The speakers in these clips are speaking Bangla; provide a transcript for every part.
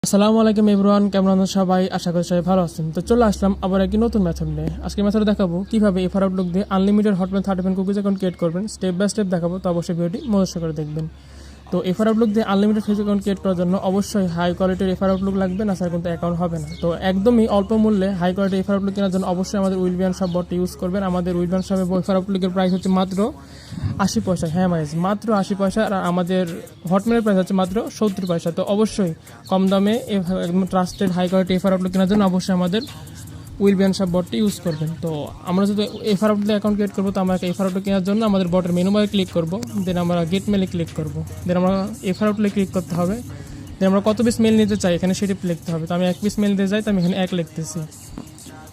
আসসালামু আলাইকুম এভরিওয়ান, কেমন আছেন সবাই? আশা করি সবাই ভালো আছেন। তো চলে আসলাম আবার একটি নতুন মেথড নিয়ে। আজকে মেথড দেখাবো কিভাবে এফআর আউটলুক দিয়ে unlimited Hotmail 30 cookies account create করবেন। স্টেপ বাই স্টেপ দেখাবো, তো অবশ্যই ভিডিওটি মনোযোগ করে দেখবেন। তো এফআর আউটলুক দিয়ে আনলিমিটেড ফেস অ্যাকাউন্ট ক্রিয়েট করার জন্য অবশ্যই হাই কোয়ালিটির এফআর আউটলুক লাগবে, না স্যার কিন্তু অ্যাকাউন্ট হবে না। তো একদমই অল্প মূল্যে হাই কোয়ালিটির এফআর আউটলুক কেনার জন্য অবশ্যই আমাদের উইলবিয়ান শপ বটটি ইউজ করবেন। আমাদের উইলবিয়ান শপে এফআর আউটলুকের প্রাইস হচ্ছে মাত্র 80 পয়সা। হ্যাঁ মাইজ, মাত্র 80 পয়সা। আর আমাদের হটমেলের প্রাইস হচ্ছে মাত্র 70 পয়সা। তো অবশ্যই কম দামে একদম trusted high quality FR outlook কেনার জন্য অবশ্যই আমাদের উইলবিয়ান শপ বটটি ইউজ করবেন। তো আমরা যদি এফআর আউটলুক অ্যাকাউন্ট ক্রিয়েট করবো, তো আমরা এফআর আউটলুক কেনার জন্য আমাদের বটের মেনু বারে ক্লিক করবো, দেন আমরা গেট মেলে ক্লিক করবো, দেন আমরা এফআর আউটলুকে ক্লিক করতে হবে। দেন আমরা কত পিস মেল নিতে চাই এখানে সেটি লিখতে হবে। তো আমি 1 পিস মেল দিতে যাই, তো আমি এখানে 1 লিখতেছি।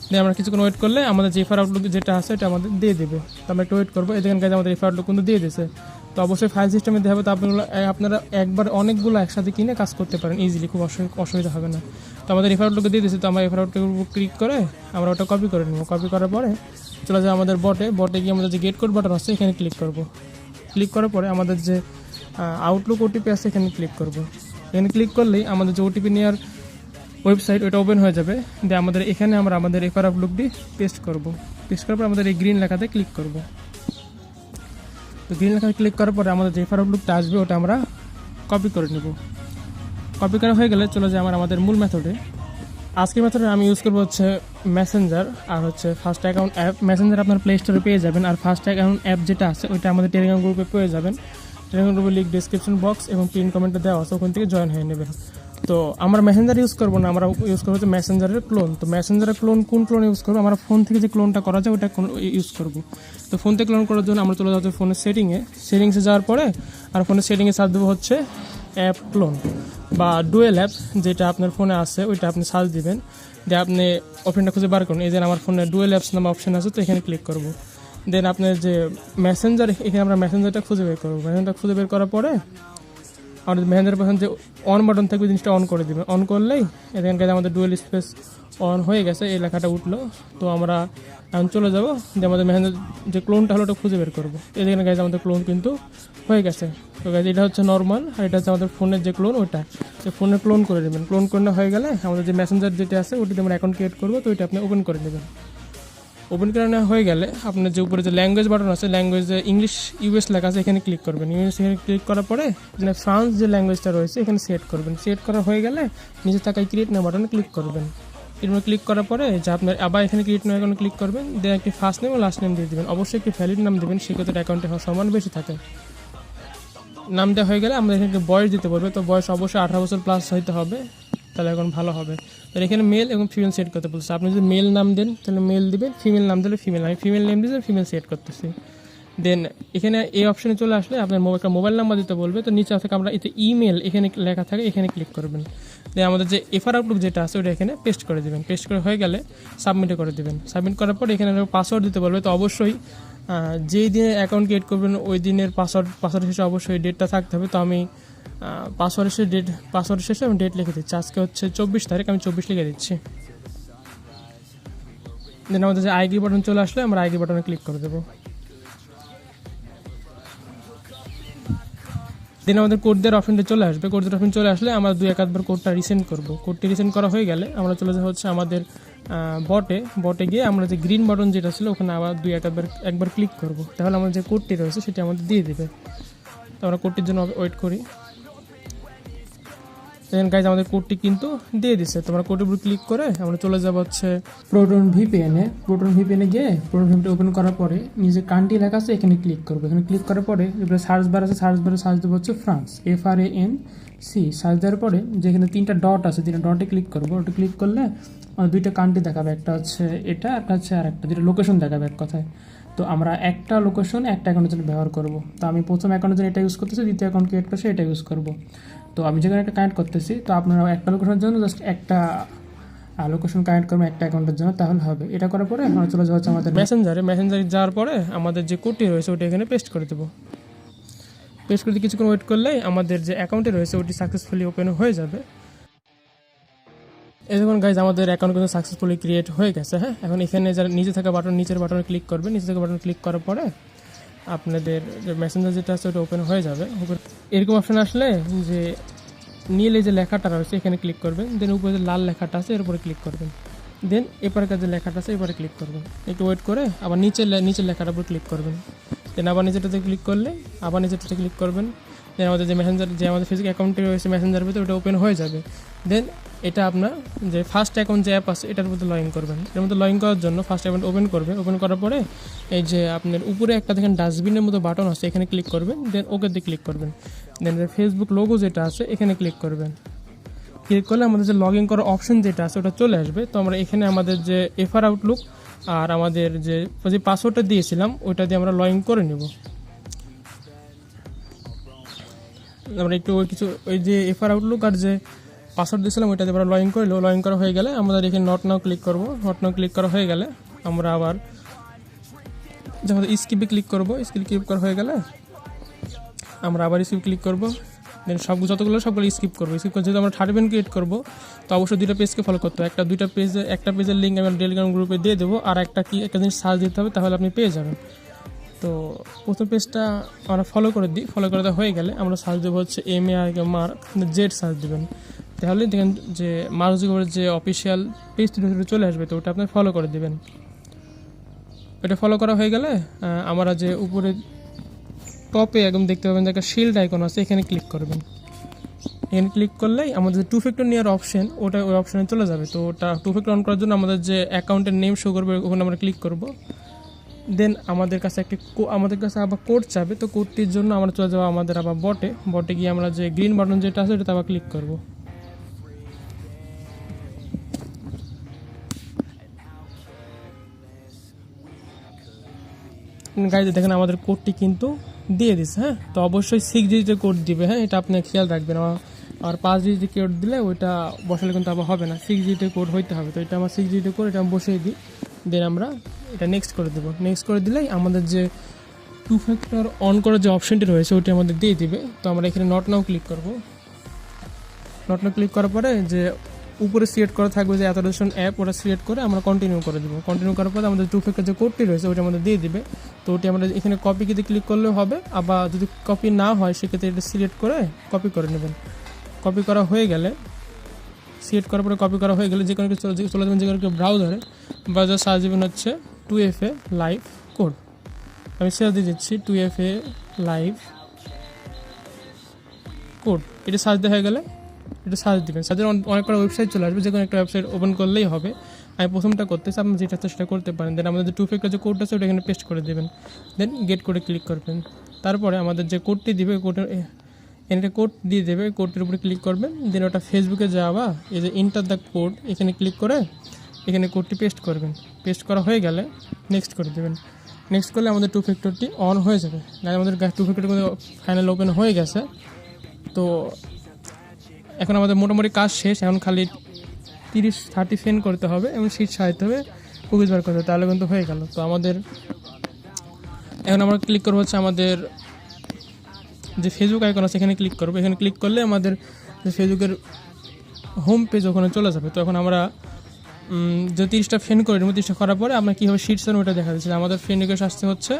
দিয়ে আমরা কিছুক্ষণ ওয়েট করলে আমাদের যে এফআর আউটলুক যেটা আছে এটা আমাদের দিয়ে দেবে। তো আমরা একটু ওয়েট করবো। এদিকে কাজে আমাদের এফআর আউটলুক কিন্তু দিয়ে দিয়েছে। তো অবশ্যই ফাইল সিস্টেমে দেওয়া হবে। তো আপনারা একবার অনেকগুলো একসাথে কিনে কাজ করতে পারেন ইজিলি, খুব অসুবিধা হবে না। তো আমাদের এফআর আউটলুকে দিয়ে দিয়েছে। তো আমরা এফআর আউটলুকের উপর ক্লিক করে আমরা ওটা কপি করে নেব। কপি করার পরে চলে যায় আমাদের বটে গিয়ে আমাদের যে গেট কোড বাটন আছে এখানে ক্লিক করব। ক্লিক করার পরে আমাদের যে আউটলুক ওটিপি আছে এখানে ক্লিক করব। এখানে ক্লিক করলেই আমাদের যে ওটিপি নেওয়ার ওয়েবসাইট ওটা ওপেন হয়ে যাবে। দিয়ে এখানে আমরা আমাদের এফআর আউটলুকটি পেস্ট করব। পেস্ট করার পর আমাদের এই গ্রিন লেখাতে ক্লিক করব। তো গ্রিন লেখাতে ক্লিক করার পরে আমাদের যে এফআর আউটলুকটা আসবে ওটা আমরা কপি করে নেব। কপি করা হয়ে গেলে চলে যায় আমাদের মূল মেথডে। আজকের মেথডে আমি ইউজ করবো হচ্ছে মেসেঞ্জার আর হচ্ছে ফার্স্ট অ্যাকাউন্ট অ্যাপ। মেসেঞ্জার আপনার প্লে স্টোরে পেয়ে যাবেন, আর ফার্স্ট অ্যাকাউন্ট অ্যাপ যেটা আছে ওইটা আমাদের টেলিগ্রাম গ্রুপে পেয়ে যাবেন। টেলিগ্রাম গ্রুপের লিঙ্ক ডিসক্রিপশন বক্স এবং পিন কমেন্টে দেওয়া আছে, ওখান থেকে জয়েন হয়ে নেবেন। তো আমরা মেসেঞ্জার ইউজ করবো না, আমরা ইউজ করবো হচ্ছে মেসেঞ্জারের ক্লোন। তো মেসেঞ্জারের কোন ক্লোন ইউজ করবো? আমরা ফোন থেকে যে ক্লোনটা করা যায় ওটা ইউজ করবো। তো ফোন থেকে ক্লোন করার জন্য আমরা চলে যাচ্ছি ফোনের সেটিংসে যাওয়ার পরে আর ফোনের সেটিংয়ে সার্চ দেবো হচ্ছে অ্যাপ ক্লোন বা ডুয়েল অ্যাপ, যেটা আপনার ফোনে আছে ওইটা আপনি সার্চ দিবেন। দিয়ে আপনি অপশনটা খুঁজে বার করুন। এই যে আমার ফোনে ডুয়েল অ্যাপস নামে অপশন আছে, তো এখানে ক্লিক করবো। দেন আপনার যে মেসেঞ্জার, এখানে আমরা মেসেঞ্জারটা খুঁজে বের করবো। মেসেঞ্জারটা খুঁজে বের করার পরে আমাদের মেসেঞ্জার পাশে যে অন বাটন থাকবে জিনিসটা অন করে দেবেন। অন করলেই এখানকার আমাদের ডুয়েল স্পেস অন হয়ে গেছে, এই লেখাটা উঠলো। তো আমরা এখন চলে যাবো যে আমাদের মেসেঞ্জার যে ক্লোনটা হলো ওটা খুঁজে বের করবো। এখানে গাইজ আমাদের ক্লোন কিন্তু হয়ে গেছে। তো গাইজ এটা হচ্ছে নর্মাল, আর এটা হচ্ছে আমাদের ফোনের যে ক্লোন ওইটা। তো ফোনে ক্লোন করে নেবেন। ক্লোন করে হয়ে গেলে আমাদের যে মেসেঞ্জার যেটা আছে ওইটাতে আমরা অ্যাকাউন্ট ক্রিয়েট করবো, তো ওইটা আপনি ওপেন করে নেবেন। ওপেন করে নেওয়া হয়ে গেলে আপনার যে উপরে যে ল্যাঙ্গুয়েজ বাটন আছে, ল্যাঙ্গুয়েজে ইংলিশ ইউএস লেখা আছে, এখানে ক্লিক করবেন। ইংলিশ এখানে ক্লিক করার পরে যেখানে ফ্রান্স যে ল্যাঙ্গুয়েজটা রয়েছে এখানে সেট করবেন। সেট করা হয়ে গেলে নিচে থাকা ক্রিয়েট নাও বাটনে ক্লিক করবেন। এরপর ক্লিক করার পরে যে আপনার আবার এখানে ক্রিয়েট নাও অ্যাকাউন্ট ক্লিক করবেন। দেন একটি ফার্স্ট নেম ও লাস্ট নেম দিয়ে দেবেন। অবশ্যই একটি ভ্যালিড নাম দেবেন, সেক্ষেত্রে অ্যাকাউন্টে হওয়ার সম্ভাবনা বেশি থাকে। নাম দেওয়া হয়ে গেলে আমাদের এখানে বয়স দিতে বলবে। তো বয়স অবশ্যই 18 বছর প্লাস হইতে হবে, তাহলে এখন ভালো হবে। তো এখানে মেল এবং ফিমেল সেট করতে বলছে। আপনি যদি মেল নাম দেন তাহলে মেল দিবেন, ফিমেল নাম দিলে ফিমেল। আমি ফিমেল নেম দিয়েছি, ফিমেল সেট করতেছি। দেন এখানে এই অপশনে চলে আসলে আপনার একটা মোবাইল নাম্বার দিতে বলবে। তো নিচে থেকে আমরা এতে ইমেল এখানে লেখা থাকে, এখানে ক্লিক করবেন। দেন আমাদের যে এফআর আউটলুক যেটা আছে ওটা এখানে পেস্ট করে দেবেন। পেস্ট করে হয়ে গেলে সাবমিটে করে দেবেন। সাবমিট করার পর এখানে পাসওয়ার্ড দিতে বলবে। তো অবশ্যই যেই দিনে অ্যাকাউন্ট ক্রিয়েট করবেন ওই দিনের পাসওয়ার্ড শেষে অবশ্যই ডেটটা থাকতে হবে। তো আমি পাসওয়ার্ডের শেষে আমি ডেট লিখে দিচ্ছি। আজকে হচ্ছে 24 তারিখ, আমি 24 লিখে দিচ্ছি। দেন আমাদের যে আইডি বাটন চলে আসলে আমরা আইডি বাটনে ক্লিক করে দেবো। দেন আমাদের কোড দেওয়ার অপশনটা চলে আসবে। কোড দেওয়ার অপশন চলে আসলে আমরা 2-1 কোডটা রিসেন্ড করবো। কোডটি রিসেন্ড করা হয়ে গেলে আমরা চলে যাবো হচ্ছে আমাদের বটে গিয়ে আমরা যে গ্রিন বাটন যেটা ছিল ওখানে আবার 2-1 ক্লিক করবো। তাহলে আমাদের যে কোডটি রয়েছে সেটি আমাদের দিয়ে দেবে। তো আমরা কোডটির জন্য ওয়েট করি। দেখেন গাইজ আমাদের কোডটি কিন্তু দিয়ে দিচ্ছে। তোমরা কোডের উপর ক্লিক করে আমরা চলে যাবো হচ্ছে প্রোটন ভিপিএনে গিয়ে প্রোটন ভিপিএন ওপেন করার পরে নিজে কান্ট্রি লেখা আছে এখানে ক্লিক করবো। এখানে ক্লিক করার পরে যেগুলো সার্চ বার আছে সার্চ বারে সার্চ দেবো হচ্ছে ফ্রান্স, FRANC। সার্চ দেওয়ার পরে যেখানে 3টা ডট আছে 3টা ডটে ক্লিক করবো। ওটা ক্লিক করলে আমার 2টা কান্ট্রি দেখাবে, একটা হচ্ছে এটা, একটা হচ্ছে আর একটা, যেটা লোকেশন দেখাবে এক কথায়। তো আমরা একটা লোকেশন একটা অ্যাকাউন্টের জন্য ব্যবহার করবো। তো আমি প্রথম অ্যাকাউন্টের জন্য এটা ইউজ করতেছি, দ্বিতীয় অ্যাকাউন্ট ক্রিয়েট করছি এটা ইউজ করবো। তো আমি যেখানে একটা কানেক্ট করতেছি, তো আপনারা একটা লোকেশনের জন্য জাস্ট একটা লোকেশন কানেক্ট করবেন একটা অ্যাকাউন্টের জন্য, তাহলে হবে। এটা করার পরে আমরা চলে যাচ্ছে আমাদের মেসেঞ্জারে যাওয়ার পরে আমাদের যে কোডটি রয়েছে ওটা এখানে পেস্ট করে দেবো। পেস্ট করতে কিছুক্ষণ ওয়েট করলেই আমাদের যে অ্যাকাউন্টে রয়েছে ওটি সাকসেসফুলি ওপেন হয়ে যাবে। এই দেখুন গাইজ আমাদের অ্যাকাউন্ট কিন্তু সাকসেসফুলি ক্রিয়েট হয়ে গেছে। হ্যাঁ, এখন এখানে যারা নিচে থাকা নিচের বাটনে ক্লিক করবেন। নিচে থাকা বাটনে ক্লিক করার পরে আপনাদের যে মেসেঞ্জার যেটা আছে ওটা ওপেন হয়ে যাবে। এরকম অপশন আসলে যে নীল এই যে লেখাটা রয়েছে এখানে ক্লিক করবেন, দেন উপরে যে লাল লেখাটা আছে এর উপরে ক্লিক করবেন, দেন এপারে যে লেখাটা আছে এবারে ক্লিক করবেন, একটু ওয়েট করে আবার নিচের লেখাটার উপর ক্লিক করবেন, দেন আবার নিচেরটাতে ক্লিক করলে আবার নিচেরটাতে ক্লিক করবেন, দেন আমাদের যে মেসেঞ্জার যে আমাদের ফেসবুক অ্যাকাউন্টে রয়েছে মেসেঞ্জার ভিতরে ওটা ওপেন হয়ে যাবে। দেন এটা আপনার যে ফার্স্ট অ্যাকাউন্ট যে অ্যাপ আছে এটার মধ্যে লগ ইন করবেন। এর মধ্যে লগ ইন করার জন্য ফার্স্ট অ্যাকাউন্ট ওপেন করবেন, ওপেন করার পরে এই যে আপনার উপরে একটা দেখেন ডাস্টবিনের মতো বাটন আছে এখানে ক্লিক করবেন, দেন ওকে দিয়ে ক্লিক করবেন, দেন ফেসবুক লোগো যেটা আছে এখানে ক্লিক করবেন। ক্লিক করলে আমাদের যে লগ ইন করার অপশন যেটা আছে ওটা চলে আসবে। তো আমরা এখানে আমাদের যে এফআর আউটলুক আর আমাদের যে পাসওয়ার্ডটা দিয়েছিলাম ওইটা দিয়ে আমরা লগ ইন করে নেব। আমরা একটু ওই যে এফআর আউটলুক আর যে পাসওয়ার্ড দিয়েছিলাম ওইটা দিয়ে আমরা লগ ইন করলো। লগ ইন করা হয়ে গেলে আমাদের এখানে নট নাও ক্লিক করব। নট নাও ক্লিক করা হয়ে গেলে আমরা আবার যখন স্কিপে ক্লিক করব, স্কিপ ক্লিক করা হয়ে গেলে আমরা আবার স্কিপ ক্লিক করব, দেন সবগুলো স্কিপ করবো। স্কিপ করে যেহেতু আমরা 30 ক্রিয়েট করবো তো অবশ্যই দুইটা পেজকে ফলো করতে হবে। একটা পেজের লিঙ্ক আমি টেলিগ্রাম গ্রুপে দিয়ে দেবো, আর একটা জিনিস সার্চ দিতে হবে, তাহলে আপনি পেয়ে যাবেন। তো প্রথম পেজটা আমরা ফলো করে দিই। ফলো করে দেওয়া হয়ে গেলে আমরা সার্চ দেবো হচ্ছে MAR জেড সার্চ দেবেন, তাহলে দেখেন যে মার্কজুকারবার্গের যে অফিসিয়াল পেজটি চলে আসবে। তো ওটা আপনি ফলো করে দেবেন। এটা ফলো করা হয়ে গেলে আমরা যে উপরে টপে একদম দেখতে পাবেন যে একটা শিল্ড আইকন আছে এখানে ক্লিক করবেন। এখানে ক্লিক করলেই আমাদের টু ফ্যাক্টর নেওয়ার অপশন ওটা ওই অপশানে চলে যাবে। তো ওটা টু ফ্যাক্টর অন করার জন্য আমাদের যে অ্যাকাউন্টের নেম শো করবে ওখানে আমরা ক্লিক করব। দেন আমাদের কাছে আবার কোড চাবে। তো কোডটির জন্য আমরা চলে যাবো আমাদের আবার বটে গিয়ে আমরা যে গ্রিন বাটন যেটা আছে ওটাতে আবার ক্লিক করব। গাইজ দেখেন আমাদের কোডটি কিন্তু দিয়ে দিচ্ছে। হ্যাঁ, তো অবশ্যই 6 ডিজিটের কোড দিবে। হ্যাঁ, এটা আপনি খেয়াল রাখবেন। আর 5 ডিজিটের কোড দিলে ওইটা বসালে কিন্তু আবার হবে না, 6 ডিজিটের কোড হইতে হবে। তো এটা আমার 6 ডিজিটের কোড, এটা আমি বসিয়ে দিই। দেন আমরা এটা নেক্সট করে দেবো। নেক্সট করে দিলেই আমাদের যে টু ফ্যাক্টর অন করার যে অপশনটি রয়েছে ওইটি আমাদের দিয়ে দিবে। তো আমরা এখানে নট নাও ক্লিক করব। নট নাও ক্লিক করার পরে যে উপরে সিলেক্ট করা থাকবে যে অ্যাথোরেশন অ্যাপ, ওটা সিলেক্ট করে আমরা কন্টিনিউ করে দেবো। কন্টিনিউ করার পরে আমাদের টু ফ্যাক্টর যে কোডটি রয়েছে ওইটা আমাদের দিয়ে দিবে। তো ওটি আমরা এখানে কপি কিতে ক্লিক করলেও হবে, আবার যদি কপি না হয় সেক্ষেত্রে এটা সিলেক্ট করে কপি করে নেবেন। কপি করা হয়ে গেলে সিলেক্ট করার পরে কপি করা হয়ে গেলে যে কোনো কিছু চলে যাবেন যে কোনো ব্রাউজারে, ব্রাউজার সার্চ দেবেন হচ্ছে 2FA লাইভ কোড। আমি সার্চ দিয়ে দিচ্ছি 2FA লাইভ কোড। এটা সার্চ দেওয়া হয়ে গেলে এটা সার্চ দেবেন। সার্চের অনেক কটা ওয়েবসাইট চলে আসবে, যে কোনো একটা ওয়েবসাইট ওপেন করলেই হবে। আমি প্রথমটা করতেছি, আপনি যেটা সেটা করতে পারেন। দেন আমাদের যে টু ফ্যাক্টর যে কোডটা আছে ওটা এখানে পেস্ট করে দেবেন। দেন গেট কোডে ক্লিক করবেন। তারপরে আমাদের যে কোডটি দিবে এখানে কোড দিয়ে দেবে, কোডটির উপরে ক্লিক করবেন। দেন ওটা ফেসবুকে যাওয়া এই যে এন্টার দ্য কোড এখানে ক্লিক করে এখানে কোডটি পেস্ট করবেন। পেস্ট করা হয়ে গেলে নেক্সট করে দেবেন। নেক্সট করলে আমাদের টু ফ্যাক্টরটি অন হয়ে যাবে। আমাদের টু ফ্যাক্টরটি ফাইনাল ওপেন হয়ে গেছে। তো এখন আমাদের মোটামুটি কাজ শেষ। এখন খালি 30 সেন্ড করতে হবে এবং শীট সাজাতে হবে, কুকিজ বার করতে হবে, তাহলে কিন্তু হয়ে গেল। তো আমাদের এখন আমরা ক্লিক করবো হচ্ছে আমাদের যে ফেসবুক আইকন আছে এখানে ক্লিক করবো। এখানে ক্লিক করলে আমাদের যে ফেসবুকের হোম পেজ ওখানে চলে যাবে। তো এখন আমরা যে 30টা ফ্রেন্ড করে নেব। 30টা করার পরে আমরা কীভাবে শিটস ওইটা দেখা যাচ্ছে। আমাদের ফ্রেন্ড রিকোয়েস্ট আসতে হচ্ছে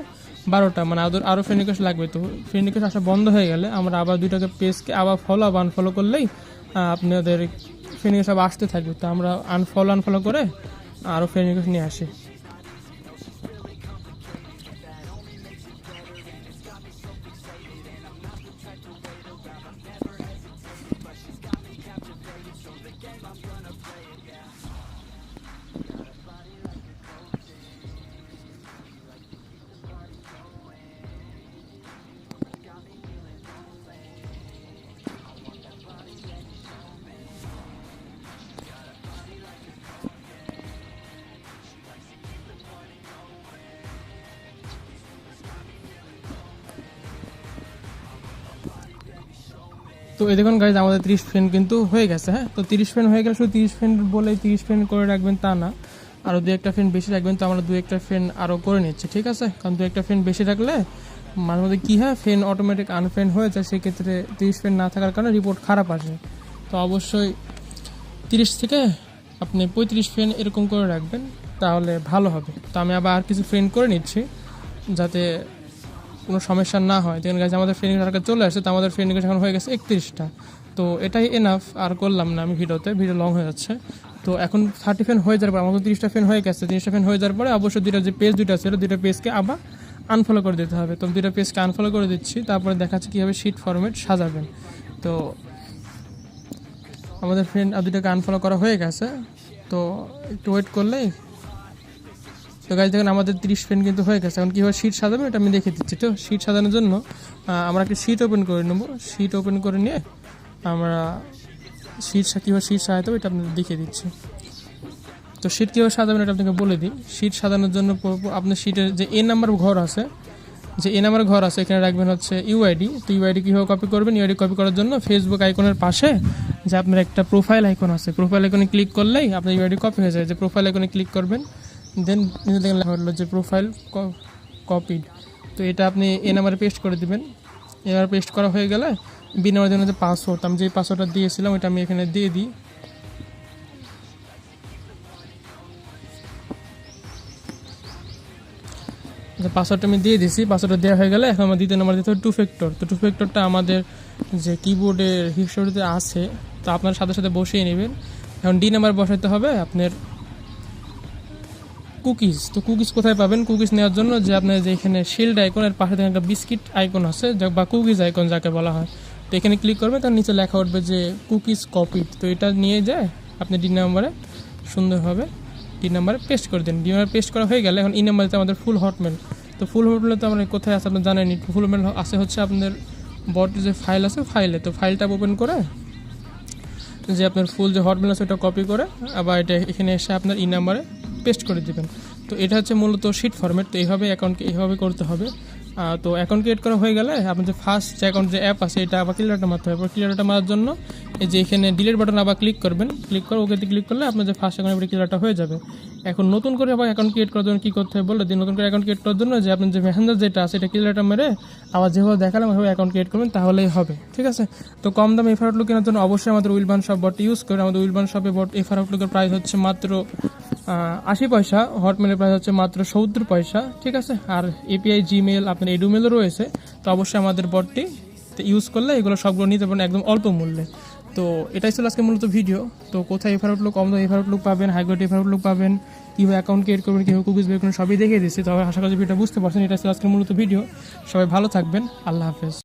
12টা, মানে আরও ফ্রেন্ড রিকোয়েস্ট লাগবে। তো ফ্রেন্ড রিকোয়েস্ট আসা বন্ধ হয়ে গেলে আমরা আবার দুইটাকে পেজকে আবার ফলো আবার আনফলো করলেই আপনাদের ফ্রেন্ড রিকোয়েস্ট আবার আসতে থাকবে। তো আমরা আনফলো করে আরও ফ্রেন্ড রিকোয়েস্ট নিয়ে আসি। তো এই দেখুন গাইজ আমাদের 30 ফ্রেন্ড কিন্তু হয়ে গেছে। হ্যাঁ, তো 30 ফ্রেন্ড হয়ে গেলে শুধু 30 ফ্রেন্ড বলে 30 ফ্রেন্ড করে রাখবেন তা না, আরও 2-1টা ফ্রেন্ড বেশি রাখবেন। তো আমরা 2-1টা ফ্রেন্ড আরও করে নিচ্ছি, ঠিক আছে? কারণ 2-1টা ফ্রেন্ড বেশি রাখলে মাঝে মধ্যে কী হয়, ফ্রেন্ড অটোমেটিক আনফ্রেন্ড হয়ে যায়। সেক্ষেত্রে 30 ফ্রেন্ড না থাকার কারণে রিপোর্ট খারাপ আসে। তো অবশ্যই 30 থেকে আপনি 35 ফ্রেন্ড এরকম করে রাখবেন, তাহলে ভালো হবে। তো আমি আবার কিছু ফ্রেন্ড করে নিচ্ছি যাতে কোনো সমস্যা না হয়। দেখেন গাইজ আমাদের ফ্রেন্ড রিকোয়েস্ট চলে আসছে। তো আমাদের ফ্রেন্ড রিকোয়েস্ট এখন হয়ে গেছে 31টা। তো তো এটাই এনাফ, আর করলাম না আমি ভিডিও লং হয়ে যাচ্ছে। তো এখন 30 ফ্যান হয়ে যাওয়ার পর আমাদের 30টা ফ্যান হয়ে গেছে। 30টা ফ্যান হয়ে যাওয়ার পরে অবশ্যই যে পেজ দুটো ছিল, দুটো পেজকে আবার আনফলো করে দিতে হবে। তো দুটো পেজকে আনফলো করে দিচ্ছি, তারপরে দেখাচ্ছি কীভাবে শিট ফরম্যাট সাজাবেন। তো আমাদের ফ্রেন্ড আর দুটোকে আনফলো করা হয়ে গেছে, তো একটু ওয়েট করলেই। তো গাইজ দেখেন আমাদের 30 ফ্রেন্ড কিন্তু হয়ে গেছে। এখন কীভাবে শিট সাজাবেন এটা আমি দেখিয়ে দিচ্ছি। তো শিট সাজানোর জন্য আমরা একটা শিট ওপেন করে নেব। শিট ওপেন করে নিয়ে আমরা কীভাবে শিট সাজাতে হবে এটা আপনাদের দেখিয়ে দিচ্ছি। তো শিট কীভাবে সাজাবেন এটা আপনাকে বলে দিই। শিট সাজানোর জন্য আপনার শিটের যে এ নাম্বার ঘর আছে, এখানে রাখবেন হচ্ছে ইউআইডি। তো ইউআইডি কীভাবে কপি করবেন, ইউআইডি কপি করার জন্য ফেসবুক আইকনের পাশে যে আপনার একটা প্রোফাইল আইকন আছে, প্রোফাইল আইকনে ক্লিক করলেই আপনার ইউআইডি কপি হয়ে যায়। যে প্রোফাইল আইকনে ক্লিক করবেন, দেন দেখেন লেখা হলো যে প্রোফাইল কপিড। তো এটা আপনি এ নাম্বারে পেস্ট করে দেবেন। এবার পেস্ট করা হয়ে গেলে বি নাম্বারের জন্য যে পাসওয়ার্ড, আমি যে পাসওয়ার্ডটা দিয়েছিলাম ওইটা আমি এখানে দিয়ে দিই। পাসওয়ার্ডটা আমি দিয়ে দিয়েছি। পাসওয়ার্ডটা দেওয়া হয়ে গেলে এখন আমার দ্বিতীয় নাম্বার দিতে হবে 2 ফ্যাক্টর। তো 2 ফ্যাক্টরটা আমাদের যে কিবোর্ডের হিস্টোরিতে আছে, তো আপনার সাথে সাথে বসিয়ে নেবেন। এখন ডি নাম্বার বসাতে হবে আপনার কুকিজ। তো কুকিজ কোথায় পাবেন? কুকিজ নেওয়ার জন্য যে আপনার যে এখানে শিল্ড আইকনের পাশে দেখেন একটা বিস্কিট আইকন আছে, বা কুকিজ আইকন যাকে বলা হয়। তো এখানে ক্লিক করবেন, তার নিচে লেখা উঠবে যে কুকিজ কপিড। তো এটা নিয়ে যায় আপনি ডি নাম্বারে সুন্দরভাবে পেস্ট করে দিন। ডি নাম্বারে পেস্ট করা হয়ে গেলে এখন ই নাম্বারে আমাদের ফুল হটমেল। তো ফুল হটমেলে তো আমরা কোথায় আছে আপনার জানেনই। ফুল হটমেল আছে হচ্ছে আপনাদের বটের যে ফাইল আছে ফাইলে। তো ফাইলটা ওপেন করে যে আপনার ফুল যে হটমেল আছে ওটা কপি করে আবার এটা এখানে এসে আপনার ই নাম্বারে পেস্ট করে দেবেন। তো এটা হচ্ছে মূলত শিট ফরম্যাট। তো এইভাবে করতে হবে। তো অ্যাকাউন্ট ক্রিয়েট করা হয়ে গেলে আপনার যে ফার্স্ট যে অ্যাকাউন্ট যে অ্যাপ আছে এটা আবার ক্লিয়ারটা মারতে হবে। ক্লিয়ারটা মারার জন্য এই যে এখানে ডিলিট বাটন আবার ক্লিক করবেন। ক্লিক করে ওকেতে ক্লিক করলে আপনার যে ফার্স্ট অ্যাকাউন্ট ক্লিয়ারটা হয়ে যাবে। এখন নতুন করে আবার অ্যাকাউন্ট ক্রিয়েট করার জন্য কী করতে হবে বলে দিন। নতুন করে অ্যাকাউন্ট ক্রিয়েট করার জন্য যে আপনার যে মেসেঞ্জার যেটা আছে এটা ক্লিয়ারটা মেরে আবার যেভাবে দেখালাম ওইভাবে অ্যাকাউন্ট ক্রিয়েট করবেন, তাহলেই হবে। ঠিক আছে। তো কম দামে এফআর আউটলুক কেনার জন্য অবশ্যই আমাদের উইলবান শপ বট ইউজ করে। আমাদের উইলবান শপে বট এফআর আউটলুকের প্রাইস হচ্ছে মাত্র 80 পয়সা, হটমেলের প্রাইস হচ্ছে মাত্র 70 পয়সা। ঠিক আছে। আর এপিআই জিমেল আপনার এডুমেলও রয়েছে। তো অবশ্যই আমাদের বটটি ইউজ করলে এগুলো সবগুলো নিতে পারেন একদম অল্প মূল্যে। তো এটাই ছিল আজকে মূলত ভিডিও। তো কোথায় এফআর আউটলুক, কম দামে এফআর আউটলুক পাবেন, হাইগ্রেড এফআর আউটলুক পাবেন, কীভাবে অ্যাকাউন্ট ক্রিয়েট করবেন, কীভাবে কুকিজ বের করবেন সবই দেখিয়ে দিচ্ছি। তো আশা করি ভিডিওটা বুঝতে পারছেন। এটা ছিল আজকের মূলত ভিডিও। সবাই ভালো থাকবেন। আল্লাহ হাফেজ।